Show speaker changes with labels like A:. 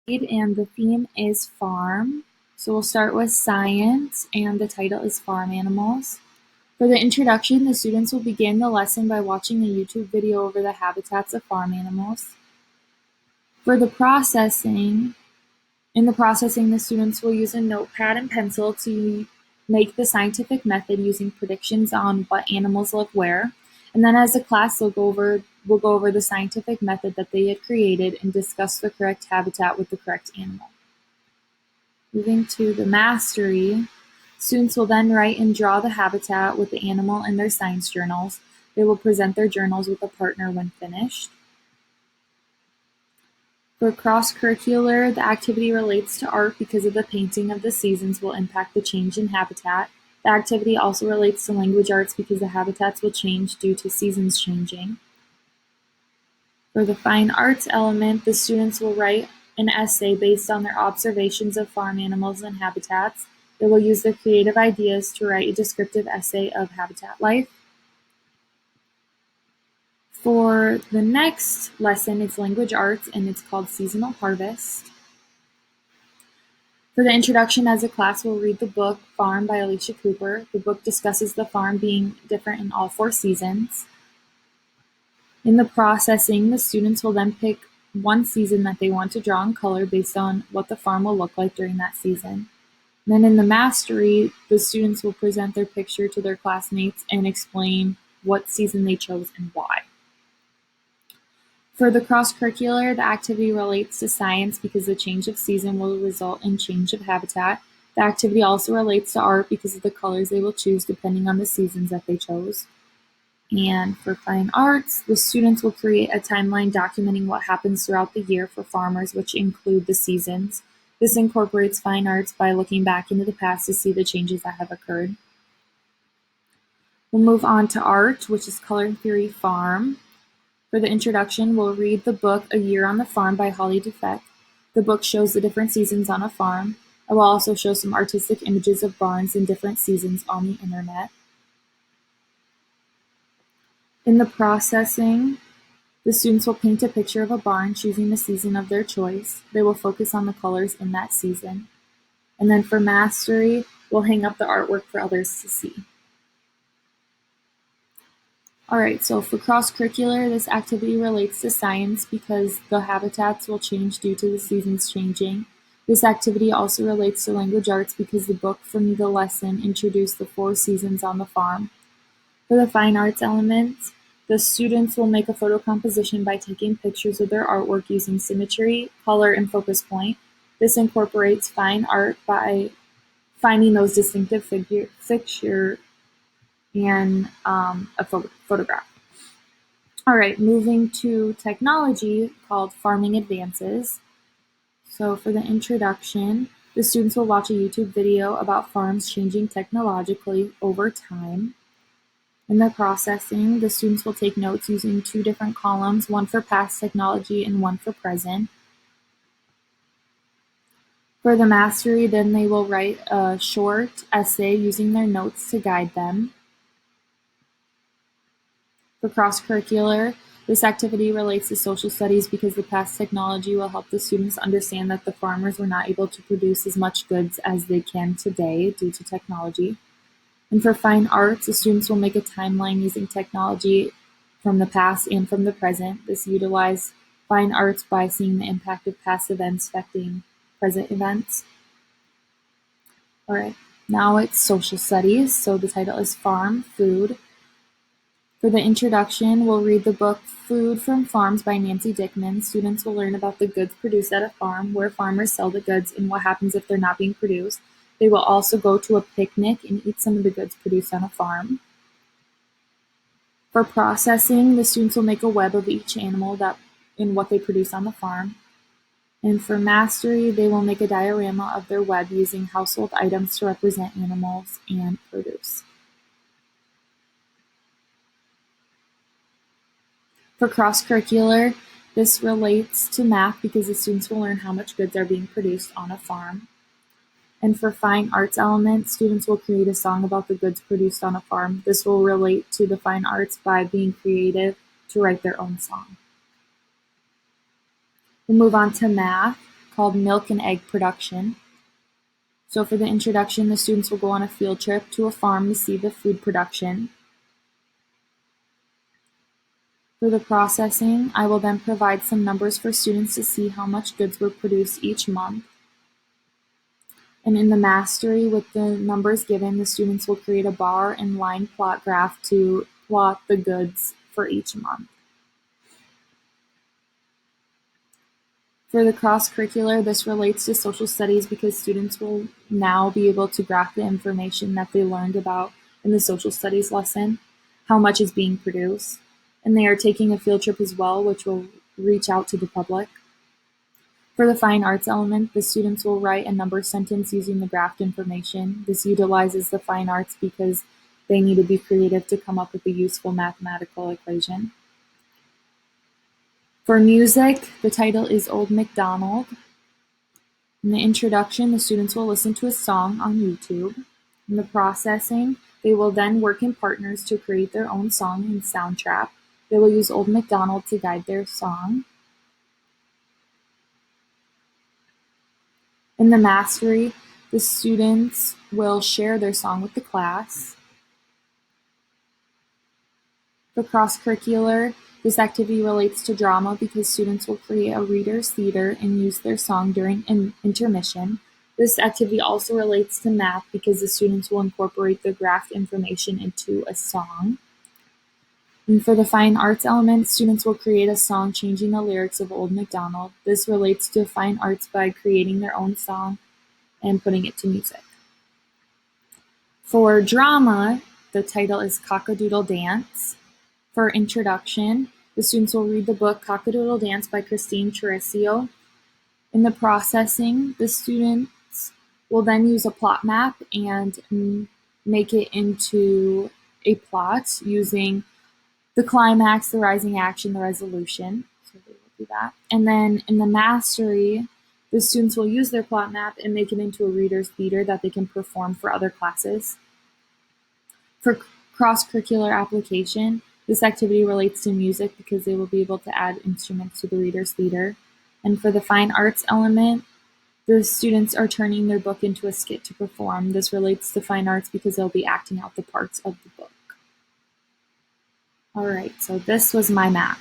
A: and the theme is farm. So we'll start with science, and the title is Farm Animals. For the introduction, the students will begin the lesson by watching a YouTube video over the habitats of farm animals. For the processing, the students will use a notepad and pencil to make the scientific method using predictions on what animals live where. And then as a class, we'll go over the scientific method that they had created and discuss the correct habitat with the correct animal. Moving to the mastery, students will then write and draw the habitat with the animal in their science journals. They will present their journals with a partner when finished. For cross-curricular, the activity relates to art because of the painting of the seasons will impact the change in habitat. The activity also relates to language arts because the habitats will change due to seasons changing. For the fine arts element, the students will write an essay based on their observations of farm animals and habitats. They will use their creative ideas to write a descriptive essay of habitat life. For the next lesson, it's language arts, and it's called Seasonal Harvest. For the introduction as a class, we'll read the book Farm by Alicia Cooper. The book discusses the farm being different in all 4 seasons. In the processing, the students will then pick one season that they want to draw in color based on what the farm will look like during that season. And then in the mastery, the students will present their picture to their classmates and explain what season they chose and why. For the cross-curricular, the activity relates to science because the change of season will result in change of habitat. The activity also relates to art because of the colors they will choose depending on the seasons that they chose. And for fine arts, the students will create a timeline documenting what happens throughout the year for farmers, which include the seasons. This incorporates fine arts by looking back into the past to see the changes that have occurred. We'll move on to art, which is Color Theory Farm. For the introduction, we'll read the book A Year on the Farm by Holly Defect. The book shows the different seasons on a farm. I will also show some artistic images of barns in different seasons on the internet. In the processing, the students will paint a picture of a barn choosing the season of their choice. They will focus on the colors in that season. And then for mastery, we'll hang up the artwork for others to see. Alright, so for cross-curricular, this activity relates to science because the habitats will change due to the seasons changing. This activity also relates to language arts because the book from the lesson introduced the 4 seasons on the farm. For the fine arts elements, the students will make a photo composition by taking pictures of their artwork using symmetry, color, and focus point. This incorporates fine art by finding those distinctive fixture and a photograph. All right, moving to technology called Farming Advances. So for the introduction, the students will watch a YouTube video about farms changing technologically over time. In the processing, the students will take notes using 2 different columns, one for past technology and one for present. For the mastery, then they will write a short essay using their notes to guide them. For cross-curricular, this activity relates to social studies because the past technology will help the students understand that the farmers were not able to produce as much goods as they can today due to technology. And for fine arts, the students will make a timeline using technology from the past and from the present. This utilizes fine arts by seeing the impact of past events affecting present events. All right, now it's social studies. So the title is Farm Food. For the introduction, we'll read the book Food from Farms by Nancy Dickman. Students will learn about the goods produced at a farm, where farmers sell the goods, and what happens if they're not being produced. They will also go to a picnic and eat some of the goods produced on a farm. For processing, the students will make a web of each animal and what they produce on the farm. And for mastery, they will make a diorama of their web using household items to represent animals and produce. For cross-curricular, this relates to math because the students will learn how much goods are being produced on a farm. And for fine arts elements, students will create a song about the goods produced on a farm. This will relate to the fine arts by being creative to write their own song. We'll move on to math. called milk and egg production. So for the introduction, the students will go on a field trip to a farm to see the food production. For the processing, I will then provide some numbers for students to see how much goods were produced each month. And in the mastery, with the numbers given, the students will create a bar and line plot graph to plot the goods for each month. For the cross-curricular, this relates to social studies because students will now be able to graph the information that they learned about in the social studies lesson, how much is being produced, and they are taking a field trip as well, which will reach out to the public. For the fine arts element, the students will write a number sentence using the graphed information. This utilizes the fine arts because they need to be creative to come up with a useful mathematical equation. For music, the title is Old MacDonald. In the introduction, the students will listen to a song on YouTube. In the processing, they will then work in partners to create their own song and soundtrack. They will use Old MacDonald to guide their song. In the mastery, the students will share their song with the class. For cross-curricular, this activity relates to drama because students will create a reader's theater and use their song during an intermission. This activity also relates to math because the students will incorporate the graphed information into a song. And for the fine arts element, students will create a song changing the lyrics of Old MacDonald. This relates to fine arts by creating their own song and putting it to music. For drama, the title is Cock-a-Doodle Dance. For introduction, the students will read the book Cock-a-Doodle Dance by Christine Teresio. In the processing, the students will then use a plot map and make it into a plot using the climax, the rising action, the resolution. So they will do that. And then in the mastery, the students will use their plot map and make it into a reader's theater that they can perform for other classes. For cross-curricular application, this activity relates to music because they will be able to add instruments to the reader's theater. And for the fine arts element, the students are turning their book into a skit to perform. This relates to fine arts because they'll be acting out the parts of the book. All right, so this was my map.